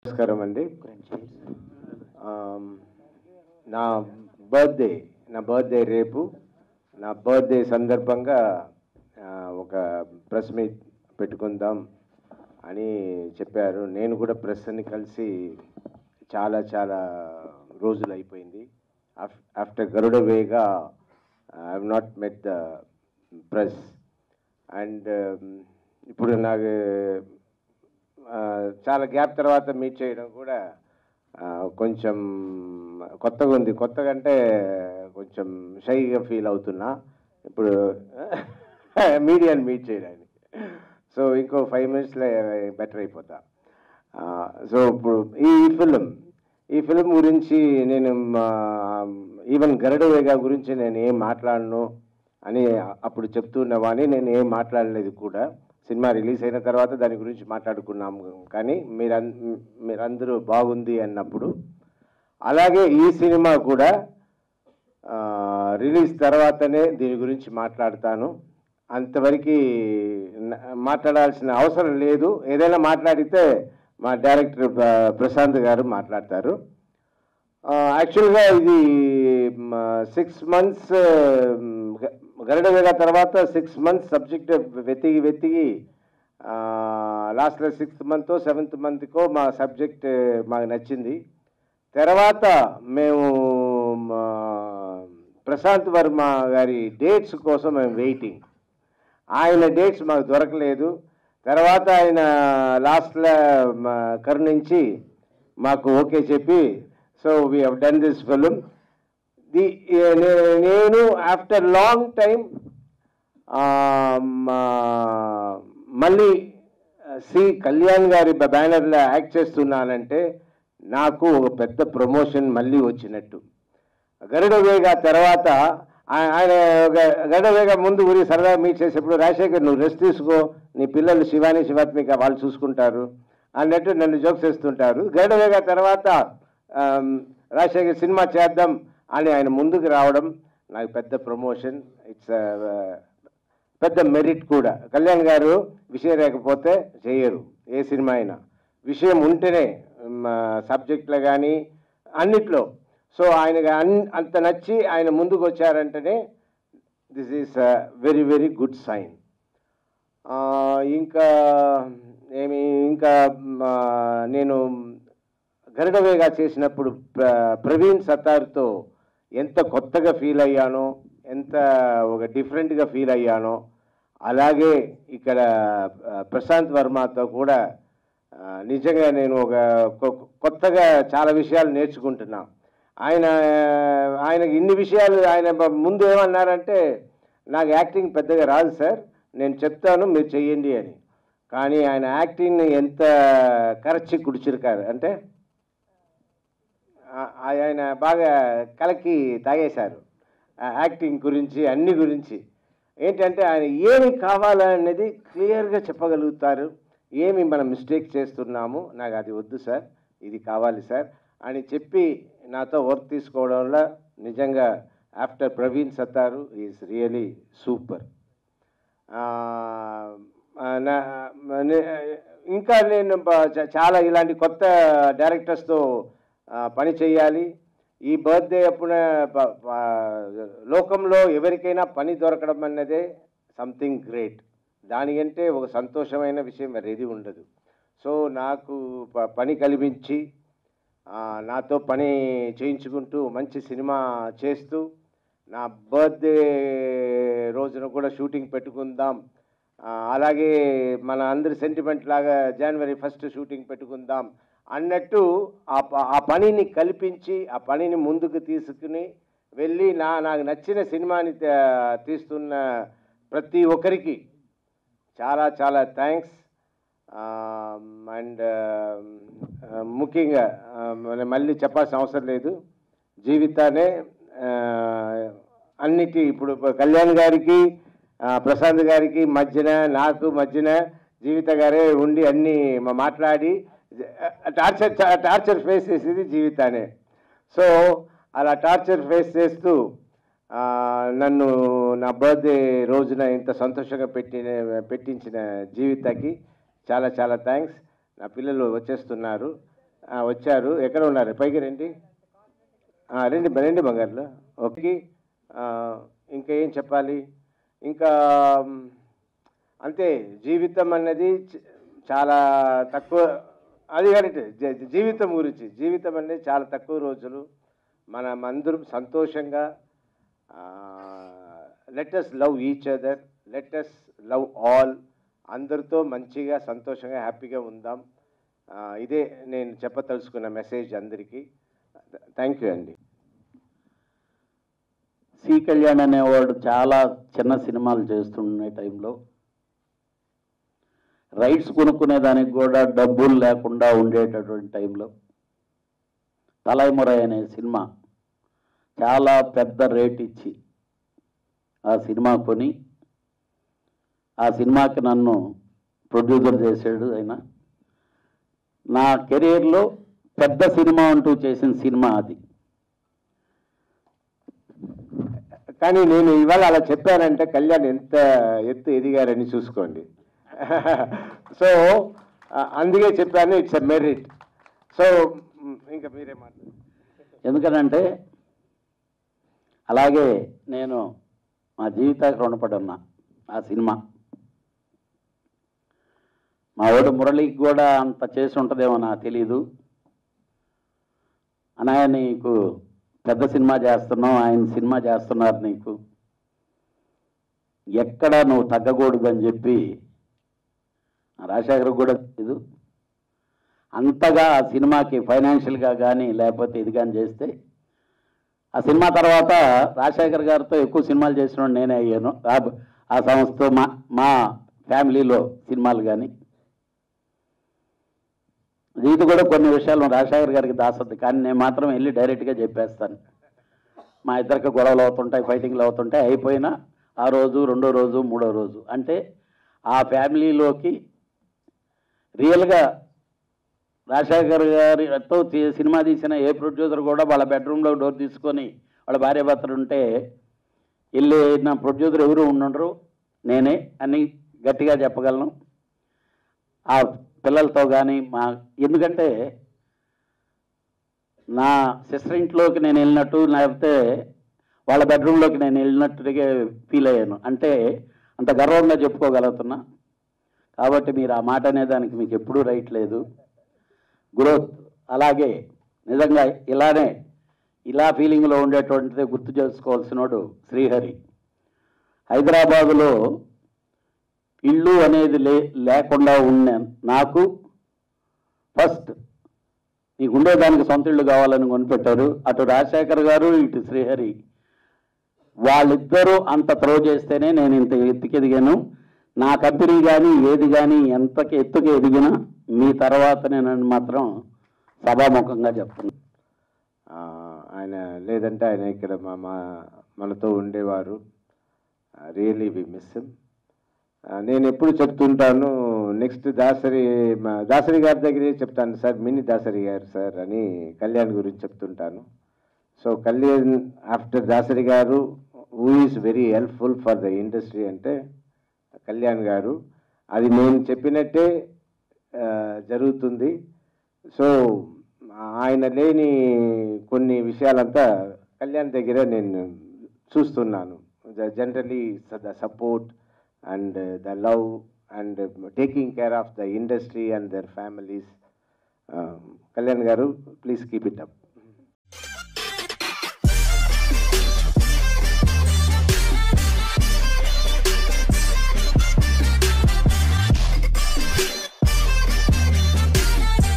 నమస్కారం అండి. నా బర్త్డే రేపు. నా బర్త్డే సందర్భంగా ఒక ప్రెస్ మీట్ పెట్టుకుందాం అని చెప్పారు. నేను కూడా ప్రెస్ని కలిసి చాలా చాలా రోజులు అయిపోయింది. After Garuda Vega I have not met the press. And ఇప్పుడు నాకు చాలా గ్యాప్ తర్వాత మీట్ చేయడం కూడా కొంచెం కొత్తగా ఉంది. కొత్తగా అంటే కొంచెం షైగా ఫీల్ అవుతున్నా ఇప్పుడు మీడియాని మీట్ చేయడానికి. సో ఇంకో 5 minutesలో బెటర్ అయిపోతా. సో ఇప్పుడు ఈ ఫిలిం గురించి నేను ఈవెన్ గరుడవేగా గురించి నేను ఏం మాట్లాడను అని అప్పుడు చెప్తున్నవాని. నేను ఏం మాట్లాడలేదు కూడా. సినిమా రిలీజ్ అయిన తర్వాత దాని గురించి మాట్లాడుకున్నాము. కానీ మీరందరూ బాగుంది అన్నప్పుడు, అలాగే ఈ సినిమా కూడా రిలీజ్ తర్వాతనే దీని గురించి మాట్లాడతాను. అంతవరకు మాట్లాడాల్సిన అవసరం లేదు. ఏదైనా మాట్లాడితే మా డైరెక్టర్ ప్రశాంత్ గారు మాట్లాడతారు. యాక్చువల్గా ఇది 6 months గరుడవేగా తర్వాత 6 months సబ్జెక్ట్ వెతికి లాస్ట్లో 6th month 7th monthకో మా సబ్జెక్ట్ మాకు నచ్చింది. తర్వాత మేము ప్రశాంత్ వర్మ గారి డేట్స్ కోసం మేము వెయిటింగ్. ఆయన డేట్స్ మాకు దొరకలేదు. తర్వాత ఆయన లాస్ట్లో కరుణించి మాకు ఓకే చెప్పి, so we have done this film. నేను ఆఫ్టర్ లాంగ్ టైం మళ్ళీ సి కళ్యాణ్ గారి బ్యానర్లో యాక్ట్ చేస్తున్నానంటే నాకు ఒక పెద్ద ప్రమోషన్ మళ్ళీ వచ్చినట్టు. గరుడవేగా తర్వాత ఆయన గరుడవేగా ముందు ఊరి సరదాగా మీట్ చేసేప్పుడు, రాజశేఖర్ నువ్వు రెస్ట్ తీసుకో, నీ పిల్లలు శివాని శివాత్మిక వాళ్ళు చూసుకుంటారు అన్నట్టు నన్ను జోక్స్ చేస్తుంటారు. గరుడవేగా తర్వాత రాజశేఖర్ సినిమా చేద్దాం అని ఆయన ముందుకు రావడం నాకు పెద్ద ప్రమోషన్. ఇట్స్ పెద్ద మెరిట్ కూడా. కళ్యాణ్ గారు విషయం లేకపోతే చేయరు ఏ సినిమా అయినా. విషయం ఉంటేనే సబ్జెక్ట్లో కానీ అన్నిట్లో. సో ఆయనగా అంత నచ్చి ఆయన ముందుకు వచ్చారంటేనే this is very very good sign. ఇంకా నేను గరుడవేగా చేసినప్పుడు ప్రవీణ్ సత్తార్తో ఎంత కొత్తగా ఫీల్ అయ్యానో, ఎంత ఒక డిఫరెంట్గా ఫీల్ అయ్యానో, అలాగే ఇక్కడ ప్రశాంత్ వర్మతో కూడా నిజంగా నేను ఒక కొత్తగా చాలా విషయాలు నేర్చుకుంటున్నా. ఆయనకి ఇన్ని విషయాలు ఆయన ముందు ఏమన్నారంటే, నాకు యాక్టింగ్ పెద్దగా రాదు సార్, నేను చెప్తాను మీరు చెయ్యండి అని. కానీ ఆయన యాక్టింగ్ని ఎంత కరచి కుడిచిరుకారు అంటే ఆయన బాగా కలకి తాగేశారు యాక్టింగ్ గురించి, అన్ని గురించి. ఏంటంటే ఆయన ఏమి కావాలనేది క్లియర్గా చెప్పగలుగుతారు. ఏమి మనం మిస్టేక్ చేస్తున్నాము, నాకు అది వద్దు సార్, ఇది కావాలి సార్ అని చెప్పి నాతో వర్క్ తీసుకోవడంలో నిజంగా after Praveen Sattaru is really super. ఇంకా నేను చాలా ఇలాంటి కొత్త డైరెక్టర్స్తో పని చేయాలి. ఈ బర్త్డే అప్పుడు లోకంలో ఎవరికైనా పని దొరకడం అన్నదే సంథింగ్ గ్రేట్. దానికంటే ఒక సంతోషమైన విషయం మరేది ఉండదు. సో నాకు పని కల్పించి నాతో పని చేయించుకుంటూ మంచి సినిమా చేస్తూ, నా బర్త్డే రోజున కూడా షూటింగ్ పెట్టుకుందాం, అలాగే మన అందరి సెంటిమెంట్ లాగా January 1st షూటింగ్ పెట్టుకుందాం అన్నట్టు ఆ పనిని కల్పించి, ఆ పనిని ముందుకు తీసుకుని వెళ్ళి నాకు నచ్చిన సినిమాని తీస్తున్న ప్రతి ఒక్కరికి చాలా చాలా థ్యాంక్స్. అండ్ ముఖ్యంగా మళ్ళీ చెప్పాల్సిన అవసరం లేదు, జీవితానే అన్నిటి ఇప్పుడు కళ్యాణ్ గారికి ప్రశాంత్ గారికి నాకు మధ్యన జీవిత గారే ఉండి అన్నీ మాట్లాడి టార్చర్ ఫేస్ చేసేది జీవితానే. సో అలా టార్చర్ ఫేస్ చేస్తూ నన్ను నా బర్త్డే రోజున ఇంత సంతోషంగా పెట్టించిన జీవితకి చాలా చాలా థ్యాంక్స్. నా పిల్లలు వచ్చేస్తున్నారు. వచ్చారు. ఎక్కడ ఉన్నారు? పైకి రండి. రండి రండి బంగారులో. ఓకే. ఇంకా ఏం చెప్పాలి? ఇంకా అంతే. జీవితం అన్నది చాలా తక్కువ. అది కరెక్ట్. జీవితం గురించి, జీవితం అనేది చాలా తక్కువ రోజులు. మనం అందరం సంతోషంగా let us love each other, let us love all. అందరితో మంచిగా సంతోషంగా హ్యాపీగా ఉందాం. ఇదే నేను చెప్పదలుచుకున్న మెసేజ్ అందరికీ. థ్యాంక్ యూ అండి. సి కళ్యాణ్ అనేవాడు చాలా చిన్న సినిమాలు చేస్తున్న టైంలో రైట్స్ కొనుక్కునే దానికి కూడా డబ్బులు లేకుండా ఉండేటటువంటి టైంలో తలైమురై అనే సినిమా చాలా పెద్ద రేట్ ఇచ్చి ఆ సినిమా కొని ఆ సినిమాకి నన్ను ప్రొడ్యూసర్ చేశాడు. ఆయన నా కెరీర్లో పెద్ద సినిమా అంటూ చేసిన సినిమా అది. కానీ నేను ఇవాళ అలా చెప్పానంటే కళ్యాణ్ ఎంత ఎత్తు ఎదిగారని చూసుకోండి. సో అందుకే చెప్పాను, ఇట్స్ ఎ మెరిట్. సో ఇంకా మీరే మాట్లాడు. ఎందుకనంటే అలాగే నేను మా జీవితానికి రుణపడి ఉన్నా. ఆ సినిమా మా వాడు మురళికి కూడా అంత చేసి ఉంటుందేమో నాకు తెలీదు. అన్నయ్య నీకు పెద్ద సినిమా చేస్తున్నావు, ఆయన సినిమా చేస్తున్నారు, నీకు ఎక్కడ నువ్వు తగ్గకూడదని చెప్పి రాజశేఖర్ కూడా తెలీదు. అంతగా ఆ సినిమాకి ఫైనాన్షియల్గా కానీ లేకపోతే ఇది కానీ చేస్తే ఆ సినిమా తర్వాత రాజశేఖర్ గారితో ఎక్కువ సినిమాలు చేసిన నేనే అయ్యాను. ఆ సంస్థతో మా ఫ్యామిలీలో సినిమాలు కానీ ఇది కూడా కొన్ని విషయాలు రాజశేఖర్ గారికి దాసద్దు. కానీ నేను మాత్రం వెళ్ళి డైరెక్ట్గా చెప్పేస్తాను. మా ఇద్దరికి గొడవలు అవుతుంటాయి, ఫైటింగ్లు అవుతుంటాయి. అయిపోయినా ఆ రోజు, రెండో రోజు, మూడో రోజు అంటే ఆ ఫ్యామిలీలోకి రియల్గా రాజశేఖర్ గారితో సినిమా తీసిన ఏ ప్రొడ్యూసర్ కూడా వాళ్ళ బెడ్రూమ్లో డోర్ తీసుకొని వాళ్ళ భార్యాభర్తలు ఉంటే వెళ్ళి నా ప్రొడ్యూసర్ ఎవరు ఉండరు, నేనే అని గట్టిగా చెప్పగలను. ఆ పిల్లలతో కానీ ఎందుకంటే నా సిస్టర్ ఇంట్లోకి నేను వెళ్ళినట్టు లేకపోతే వాళ్ళ బెడ్రూమ్లోకి నేను వెళ్ళినట్టుగా ఫీల్ అయ్యాను. అంటే అంత గర్వంగా చెప్పుకోగలుగుతున్నా. కాబట్టి మీరు ఆ మాట అనేదానికి మీకు ఎప్పుడూ రైట్ లేదు. గ్రోత్ అలాగే నిజంగా ఇలా ఫీలింగ్లో ఉండేటువంటిదే గుర్తు చేసుకోవాల్సినోడు శ్రీహరి. హైదరాబాదులో ఇల్లు అనేది లేకుండా ఉన్న నాకు ఫస్ట్ నీకు ఉండేదానికి సొంత ఇల్లు కావాలని కొనిపెట్టారు. అటు రాజశేఖర్ గారు, ఇటు శ్రీహరి వాళ్ళిద్దరూ అంత త్రో చేస్తేనే నేను ఇంత ఎత్తుకెదిగాను. నా కంపెనీ కానీ ఏది కానీ ఎంతకి ఎత్తుకు ఎదిగినా మీ తర్వాత నేను మాత్రం సభాముఖంగా చెప్తున్నాను. ఆయన లేదంటే ఆయన ఇక్కడ మనతో ఉండేవారు. Really we miss him. నేను ఎప్పుడు చెప్తుంటాను, నెక్స్ట్ దాసరి గారి దగ్గరే చెప్తాను సార్, మినీ దాసరి గారు సార్ అని కళ్యాణ్ గురించి చెప్తుంటాను. సో కళ్యాణ్ ఆఫ్టర్ దాసరి గారు who is very helpful for the industry అంటే కళ్యాణ్ గారు. అది నేను చెప్పినట్టే జరుగుతుంది. సో ఆయన లేని కొన్ని విషయాలంతా కళ్యాణ్ దగ్గర నేను చూస్తున్నాను. Generally the support and the love and taking care of the industry and their families. Kalyan garu, please keep it up.